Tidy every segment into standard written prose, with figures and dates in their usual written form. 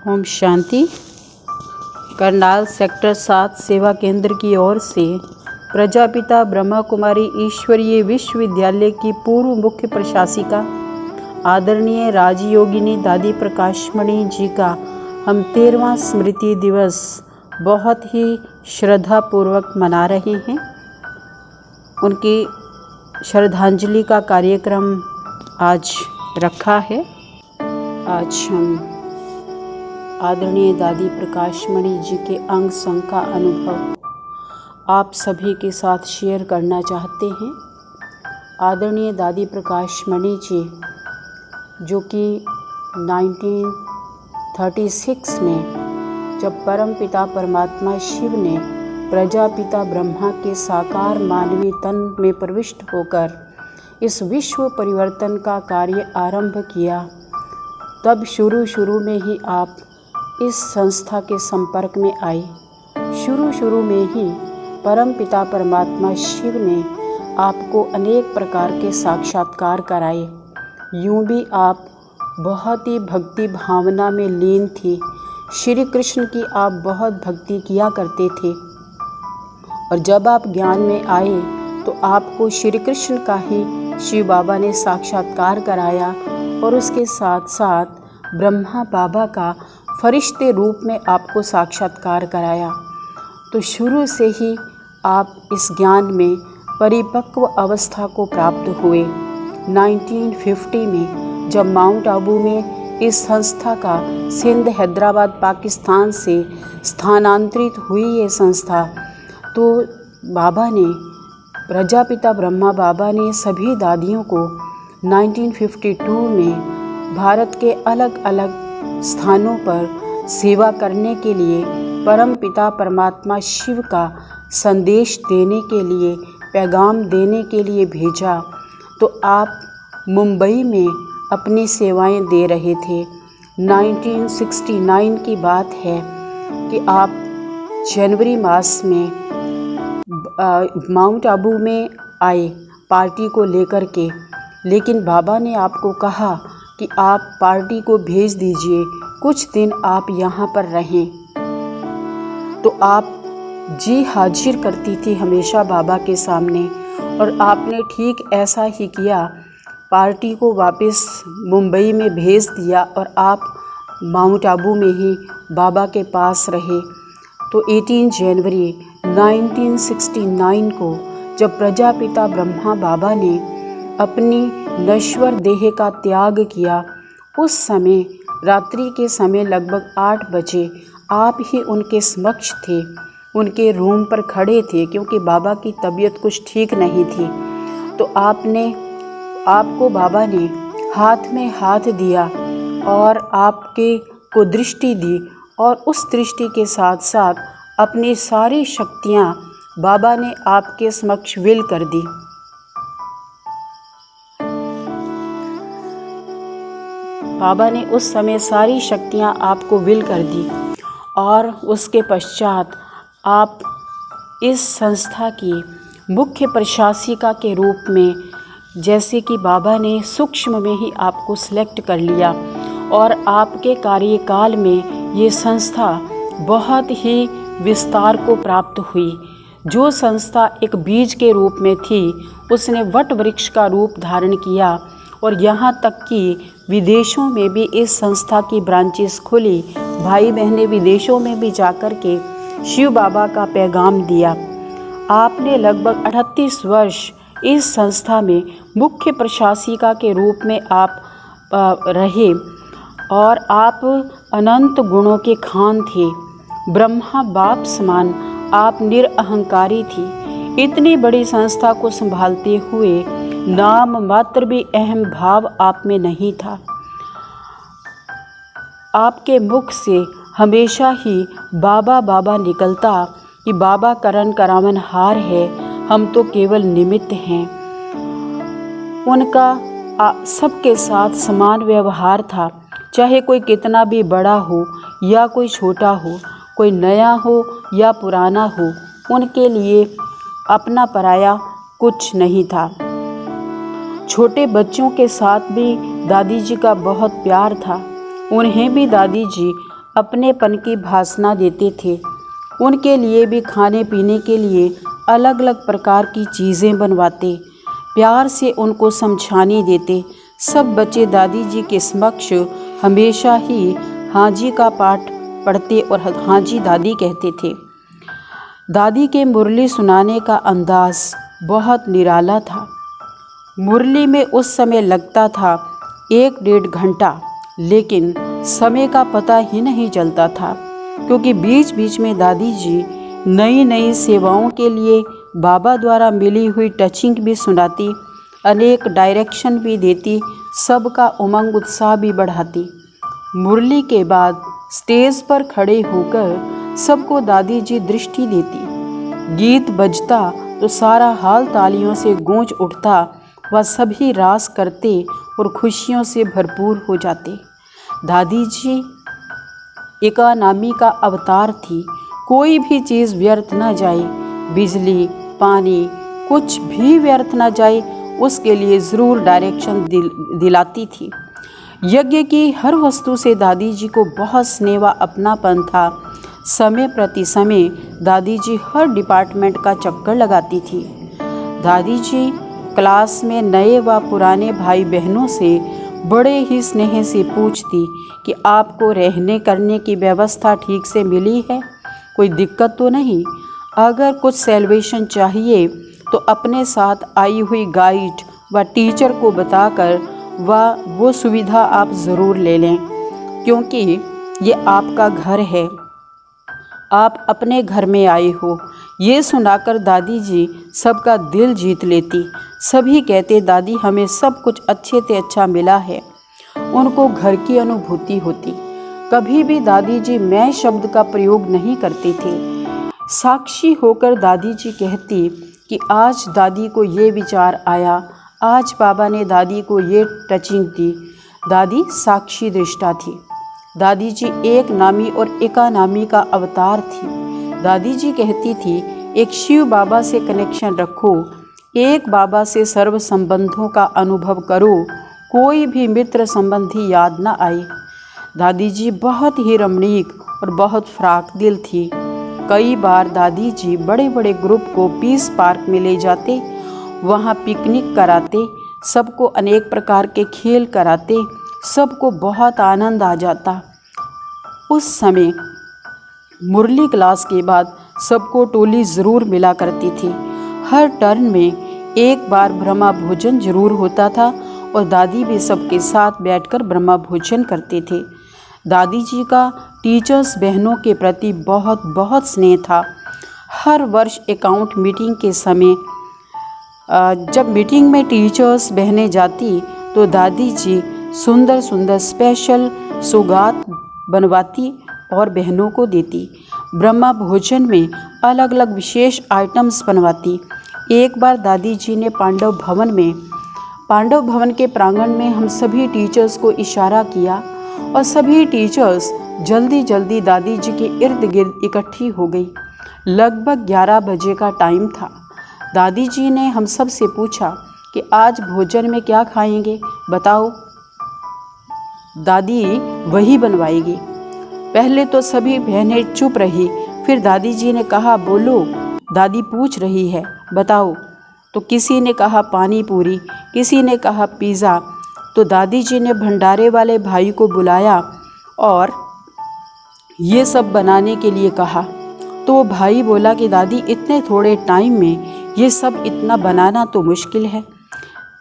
Om Shanti. Karnal sector 7 सेवा केंद्र की ओर से प्रजापिता ब्रह्मा कुमारी ईश्वरीय विश्वविद्यालय की पूर्व मुख्य प्रशासिका आदरणीय राजयोगिनी दादी प्रकाशमणि जी का हम 13वां स्मृति दिवस बहुत ही श्रद्धापूर्वक मना रहे हैं। उनकी श्रद्धांजलि का कार्यक्रम आज रखा है। आज हम आदरणीय दादी प्रकाशमणि जी के अंग संग का अनुभव आप सभी के साथ शेयर करना चाहते हैं। आदरणीय दादी प्रकाशमणि जी जो कि 1936 में जब परम पिता परमात्मा शिव ने प्रजापिता ब्रह्मा के साकार मानवीय तन में प्रविष्ट होकर इस विश्व परिवर्तन का कार्य आरंभ किया, तब शुरू में ही आप इस संस्था के संपर्क में आए। शुरू में ही परम पिता परमात्मा शिव ने आपको अनेक प्रकार के साक्षात्कार कराए। यूं भी आप बहुत ही भक्ति भावना में लीन थी। श्री कृष्ण की आप बहुत भक्ति किया करते थे और जब आप ज्ञान में आए तो आपको श्री कृष्ण का ही शिव बाबा ने साक्षात्कार कराया और उसके साथ साथ ब्रह्मा बाबा का फरिश्ते रूप में आपको साक्षात्कार कराया। तो शुरू से ही आप इस ज्ञान में परिपक्व अवस्था को प्राप्त हुए। 1950 में जब माउंट आबू में इस संस्था का सिंध हैदराबाद पाकिस्तान से स्थानांतरित हुई ये संस्था, तो बाबा ने प्रजापिता ब्रह्मा बाबा ने सभी दादियों को 1952 में भारत के अलग अलग स्थानों पर सेवा करने के लिए परम पिता परमात्मा शिव का संदेश देने के लिए, पैगाम देने के लिए भेजा। तो आप मुंबई में अपनी सेवाएं दे रहे थे। 1969 की बात है कि आप जनवरी मास में माउंट आबू में आए पार्टी को लेकर के, लेकिन बाबा ने आपको कहा कि आप पार्टी को भेज दीजिए, कुछ दिन आप यहाँ पर रहें। तो आप जी हाजिर करती थी हमेशा बाबा के सामने और आपने ठीक ऐसा ही किया। पार्टी को वापस मुंबई में भेज दिया और आप माउंट आबू में ही बाबा के पास रहे। तो 18 जनवरी 1969 को जब प्रजापिता ब्रह्मा बाबा ने अपनी नश्वर देह का त्याग किया, उस समय रात्रि के समय लगभग 8 बजे आप ही उनके समक्ष थे, उनके रूम पर खड़े थे, क्योंकि बाबा की तबीयत कुछ ठीक नहीं थी। तो आपको बाबा ने हाथ में हाथ दिया और आपके को दृष्टि दी और उस दृष्टि के साथ साथ अपनी सारी शक्तियाँ बाबा ने आपके समक्ष विल कर दी। बाबा ने उस समय सारी शक्तियाँ आपको विल कर दी और उसके पश्चात आप इस संस्था की मुख्य प्रशासिका के रूप में, जैसे कि बाबा ने सूक्ष्म में ही आपको सिलेक्ट कर लिया और आपके कार्यकाल में ये संस्था बहुत ही विस्तार को प्राप्त हुई। जो संस्था एक बीज के रूप में थी, उसने वट वृक्ष का रूप धारण किया और यहाँ तक कि विदेशों में भी इस संस्था की ब्रांचेस खुली। भाई बहनें विदेशों में भी जाकर के शिव बाबा का पैगाम दिया। आपने लगभग 38 वर्ष इस संस्था में मुख्य प्रशासिका के रूप में आप रहे और आप अनंत गुणों के खान थे। ब्रह्मा बाप समान आप निरअहंकारी थी। इतनी बड़ी संस्था को संभालते हुए नाम मात्र भी अहम भाव आप में नहीं था। आपके मुख से हमेशा ही बाबा बाबा निकलता कि बाबा करन करावन हार है, हम तो केवल निमित्त हैं। उनका सबके साथ समान व्यवहार था, चाहे कोई कितना भी बड़ा हो या कोई छोटा हो, कोई नया हो या पुराना हो, उनके लिए अपना पराया कुछ नहीं था। छोटे बच्चों के साथ भी दादी जी का बहुत प्यार था। उन्हें भी दादी जी अपनेपन की भासना देते थे। उनके लिए भी खाने पीने के लिए अलग अलग प्रकार की चीज़ें बनवाते, प्यार से उनको समझाने देते। सब बच्चे दादी जी के समक्ष हमेशा ही हाँ जी का पाठ पढ़ते और हाँ जी दादी कहते थे। दादी के मुरली सुनाने का अंदाज बहुत निराला था। मुरली में उस समय लगता था 1-1.5 घंटा, लेकिन समय का पता ही नहीं चलता था, क्योंकि बीच बीच में दादी जी नई नई सेवाओं के लिए बाबा द्वारा मिली हुई टचिंग भी सुनाती, अनेक डायरेक्शन भी देती, सबका उमंग उत्साह भी बढ़ाती। मुरली के बाद स्टेज पर खड़े होकर सबको दादी जी दृष्टि देती। गीत बजता तो सारा हाल तालियों से गूंज उठता, वह सभी रास करते और खुशियों से भरपूर हो जाते। दादी जी इकोनॉमी का अवतार थी। कोई भी चीज़ व्यर्थ न जाए, बिजली, पानी, कुछ भी व्यर्थ न जाए, उसके लिए ज़रूर डायरेक्शन दिलाती थी। यज्ञ की हर वस्तु से दादी जी को बहुत स्नेह व अपनापन था। समय प्रति समय दादी जी हर डिपार्टमेंट का चक्कर लगाती थी। दादी जी क्लास में नए व पुराने भाई बहनों से बड़े ही स्नेह से पूछती कि आपको रहने करने की व्यवस्था ठीक से मिली है, कोई दिक्कत तो नहीं। अगर कुछ सैल्वेशन चाहिए तो अपने साथ आई हुई गाइड व टीचर को बताकर वो सुविधा आप ज़रूर ले लें, क्योंकि ये आपका घर है, आप अपने घर में आए हो। ये सुनाकर दादी जी सबका दिल जीत लेती। सभी कहते दादी हमें सब कुछ अच्छे से अच्छा मिला है। उनको घर की अनुभूति होती। कभी भी दादी जी मैं शब्द का प्रयोग नहीं करते थे। साक्षी होकर दादी जी कहती कि आज दादी को ये विचार आया, आज बाबा ने दादी को ये टचिंग दी। दादी साक्षी दृष्टा थी। दादी जी एक नामी और एकानामी का अवतार थी। दादी जी कहती थी एक शिव बाबा से कनेक्शन रखो, एक बाबा से सर्व संबंधों का अनुभव करो, कोई भी मित्र संबंधी याद न आए। दादी जी बहुत ही रमणीक और बहुत फ्राक दिल थी। कई बार दादी जी बड़े बड़े ग्रुप को पीस पार्क में ले जाते, वहाँ पिकनिक कराते, सबको अनेक प्रकार के खेल कराते, सबको बहुत आनंद आ जाता। उस समय मुरली क्लास के बाद सबको टोली ज़रूर मिला करती थी। हर टर्न में एक बार ब्रह्मा भोजन जरूर होता था और दादी भी सबके साथ बैठकर ब्रह्मा भोजन करते थे। दादी जी का टीचर्स बहनों के प्रति बहुत बहुत स्नेह था। हर वर्ष अकाउंट मीटिंग के समय जब मीटिंग में टीचर्स बहनें जाती तो दादी जी सुंदर सुंदर स्पेशल सौगात बनवाती और बहनों को देती। ब्रह्मा भोजन में अलग अलग विशेष आइटम्स बनवाती। एक बार दादी जी ने पांडव भवन के प्रांगण में हम सभी टीचर्स को इशारा किया और सभी टीचर्स जल्दी जल्दी दादी जी के इर्द गिर्द इकट्ठी हो गई। लगभग 11 बजे का टाइम था। दादी जी ने हम सब से पूछा कि आज भोजन में क्या खाएंगे, बताओ। दादी वही बनवाएगी। पहले तो सभी बहनें चुप रही, फिर दादी जी ने कहा बोलो, दादी पूछ रही है, बताओ। तो किसी ने कहा पानी पूरी, किसी ने कहा पिज़्ज़ा। तो दादी जी ने भंडारे वाले भाई को बुलाया और ये सब बनाने के लिए कहा। तो वो भाई बोला कि दादी इतने थोड़े टाइम में ये सब इतना बनाना तो मुश्किल है।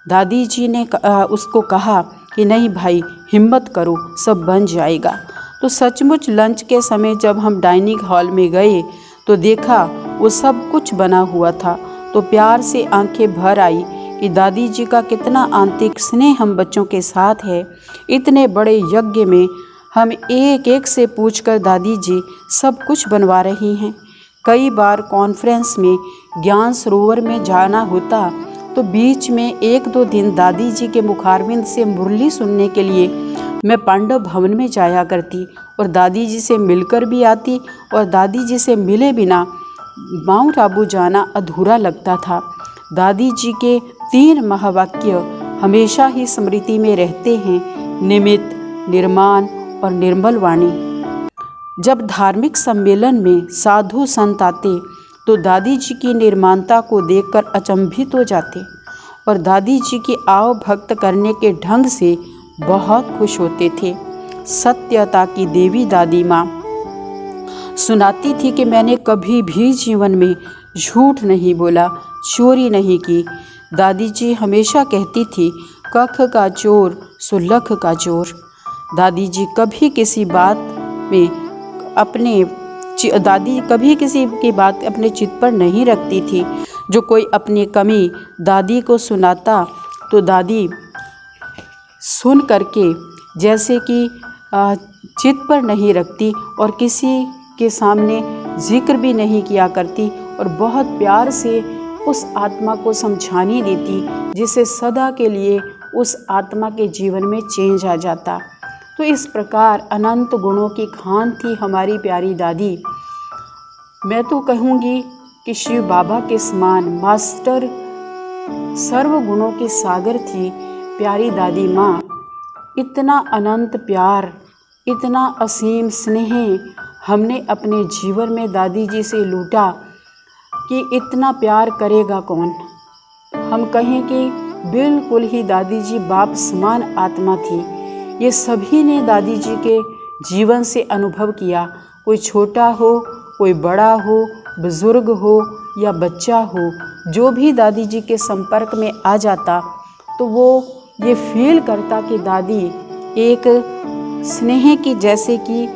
दादी जी ने उसको कहा कि नहीं भाई, हिम्मत करो, सब बन जाएगा। तो सचमुच लंच के समय जब हम डाइनिंग हॉल में गए तो देखा वो सब कुछ बना हुआ था। तो प्यार से आंखें भर आई कि दादी जी का कितना आंतरिक स्नेह हम बच्चों के साथ है। इतने बड़े यज्ञ में हम एक एक से पूछकर दादी जी सब कुछ बनवा रही हैं। कई बार कॉन्फ्रेंस में ज्ञान सरोवर में जाना होता तो बीच में 1-2 दिन दादी जी के मुखारबिंद से मुरली सुनने के लिए मैं पांडव भवन में जाया करती और दादी जी से मिलकर भी आती और दादी जी से मिले बिना माउंट आबू जाना अधूरा लगता था। दादी जी के 3 महावाक्य हमेशा ही स्मृति में रहते हैं, निमित्त, निर्माण और निर्मल वाणी। जब धार्मिक सम्मेलन में साधु संत आते तो दादी जी की निर्माणता को देखकर अचंभित हो जाते और दादी जी की आव भक्त करने के ढंग से बहुत खुश होते थे। सत्यता की देवी दादी माँ सुनाती थी कि मैंने कभी भी जीवन में झूठ नहीं बोला, चोरी नहीं की। दादी जी हमेशा कहती थी, कख का चोर सो लख का चोर। दादी जी कभी किसी की बात अपने चित्त पर नहीं रखती थी। जो कोई अपनी कमी दादी को सुनाता तो दादी सुन करके जैसे कि चित्त पर नहीं रखती और किसी के सामने जिक्र भी नहीं किया करती और बहुत प्यार से उस आत्मा को समझानी देती, जिससे सदा के लिए उस आत्मा के जीवन में चेंज आ जाता। तो इस प्रकार अनंत गुणों की खान थी हमारी प्यारी दादी। मैं तो कहूँगी कि शिव बाबा के समान मास्टर सर्व गुणों के सागर थी प्यारी दादी माँ। इतना अनंत प्यार, इतना असीम स्नेह हमने अपने जीवन में दादी जी से लूटा कि इतना प्यार करेगा कौन। हम कहें कि बिल्कुल ही दादी जी बाप समान आत्मा थी। ये सभी ने दादी जी के जीवन से अनुभव किया, कोई छोटा हो, कोई बड़ा हो, बुजुर्ग हो या बच्चा हो, जो भी दादी जी के संपर्क में आ जाता तो वो ये फील करता कि दादी एक स्नेह की जैसे कि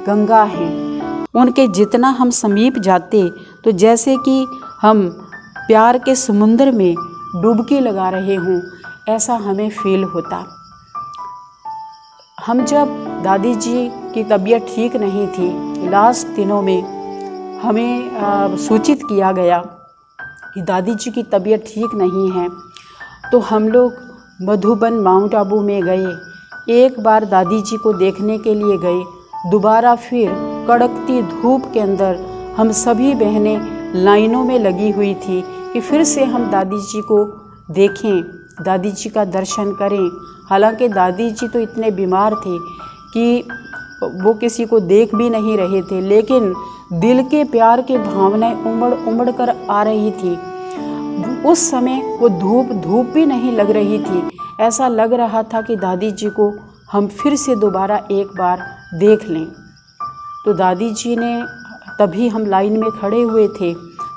गंगा है। उनके जितना हम समीप जाते तो जैसे कि हम प्यार के समुद्र में डुबकी लगा रहे हों, ऐसा हमें फील होता। हम जब दादी जी की तबीयत ठीक नहीं थी, लास्ट दिनों में हमें सूचित किया गया कि दादी जी की तबीयत ठीक नहीं है, तो हम लोग मधुबन माउंट आबू में गए। एक बार दादी जी को देखने के लिए गए, दोबारा फिर कड़कती धूप के अंदर हम सभी बहनें लाइनों में लगी हुई थी कि फिर से हम दादी जी को देखें, दादी जी का दर्शन करें। हालांकि दादी जी तो इतने बीमार थे कि वो किसी को देख भी नहीं रहे थे, लेकिन दिल के प्यार की भावनाएं उमड़ उमड़ कर आ रही थी। उस समय वो धूप भी नहीं लग रही थी। ऐसा लग रहा था कि दादी जी को हम फिर से दोबारा एक बार देख लें। तो दादी जी ने, तभी हम लाइन में खड़े हुए थे,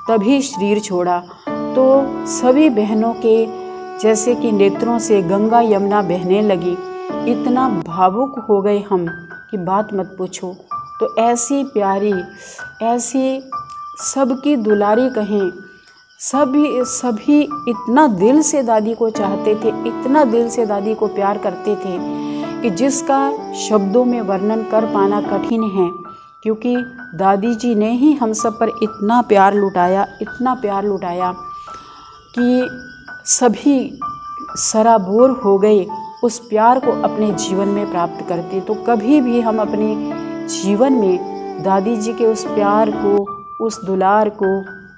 तभी शरीर छोड़ा। तो सभी बहनों के जैसे कि नेत्रों से गंगा यमुना बहने लगी। इतना भावुक हो गए हम कि बात मत पूछो। तो ऐसी प्यारी, ऐसी सबकी दुलारी कहें, सभी इतना दिल से दादी को चाहते थे, इतना दिल से दादी को प्यार करते थे कि जिसका शब्दों में वर्णन कर पाना कठिन है। क्योंकि दादी जी ने ही हम सब पर इतना प्यार लुटाया कि सभी सराबोर हो गए, उस प्यार को अपने जीवन में प्राप्त करते। तो कभी भी हम अपने जीवन में दादी जी के उस प्यार को, उस दुलार को,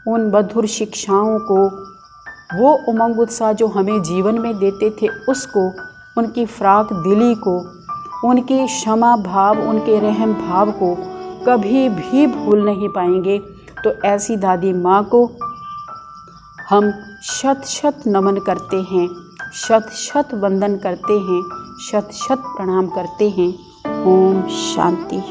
उन मधुर शिक्षाओं को, वो उमंग उत्साह जो हमें जीवन में देते थे उसको, उनकी फ्राक दिली को, उनकी क्षमा भाव, उनके रहम भाव को कभी भी भूल नहीं पाएंगे। तो ऐसी दादी माँ को हम शत शत नमन करते हैं, शत शत वंदन करते हैं, शत शत प्रणाम करते हैं। ओम शांति।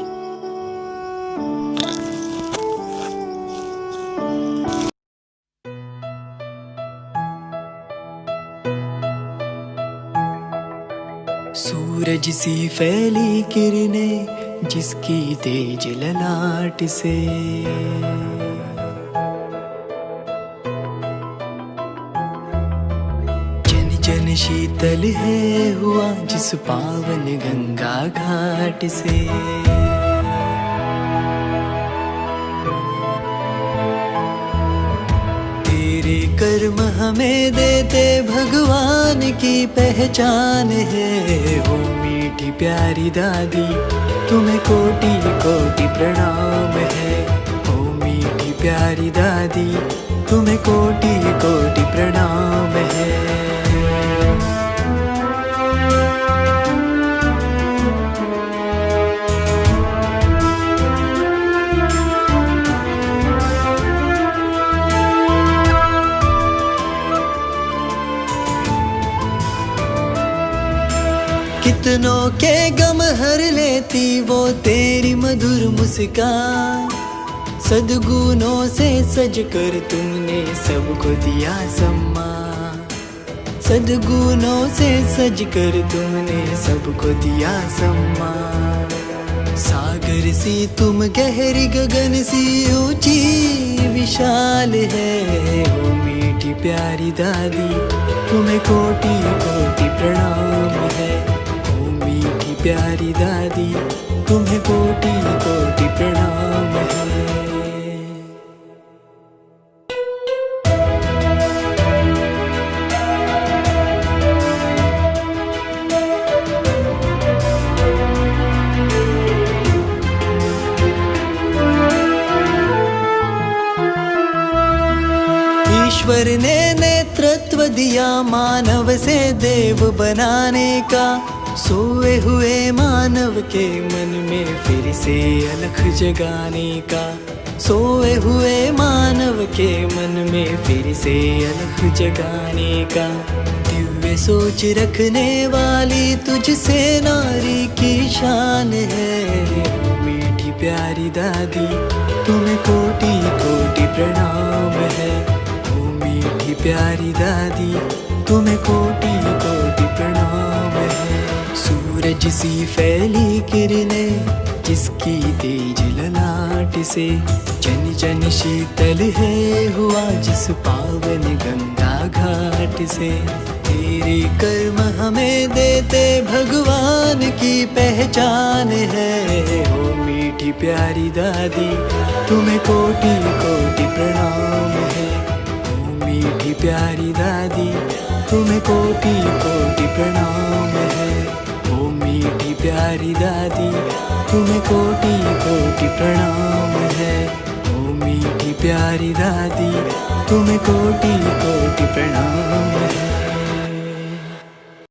सूरज सी फैली किरणें जिसकी तेज ललाट से जन जन शीतल है हुआ जिस पावन गंगा घाट से। तेरे कर्म हमें देते भगवान की पहचान है। वो मीठी प्यारी दादी तुम्हें कोटि कोटि प्रणाम है। ओ मीठी प्यारी दादी तुम्हें कोटि कोटि प्रणाम है। सपनों के गम हर लेती वो तेरी मधुर मुस्कान। सद्गुणों से सज कर तुमने सबको दिया सम्मान। सद्गुणों से सज कर तुमने सबको दिया सम्मान। सागर सी तुम गहरी गगन सी ऊंची विशाल है। ओ मीठी प्यारी दादी तुम्हें कोटि कोटि प्रणाम है। ओ मीठी प्यारी दादी तुम्हें कोटि कोटि प्रणाम है। ईश्वर ने नेतृत्व दिया मानव से देव बनाने का। सोए हुए मानव के मन में फिर से अलख जगाने का। सोए हुए मानव के मन में फिर से अलख जगाने का। दिव्य सोच रखने वाली तुझसे नारी की शान है। मीठी प्यारी दादी तुम्हें कोटि कोटि प्रणाम है। मीठी प्यारी दादी तुम्हें कोटि कोटि प्रणाम है। सूरज सी फैली किरणें जिसकी तेज ललाट से जन जन शीतल है हुआ जिस पावन गंगा घाट से। तेरे कर्म हमें देते भगवान की पहचान है। ओ मीठी प्यारी दादी तुम्हें कोटि कोटि प्रणाम है। मीठी प्यारी दादी तुम्हें कोटि कोटि प्रणाम है। ओ मीठी प्यारी दादी तुम्हें कोटि कोटि प्रणाम है। ओ मीठी प्यारी दादी तुम्हें कोटि कोटि प्रणाम है।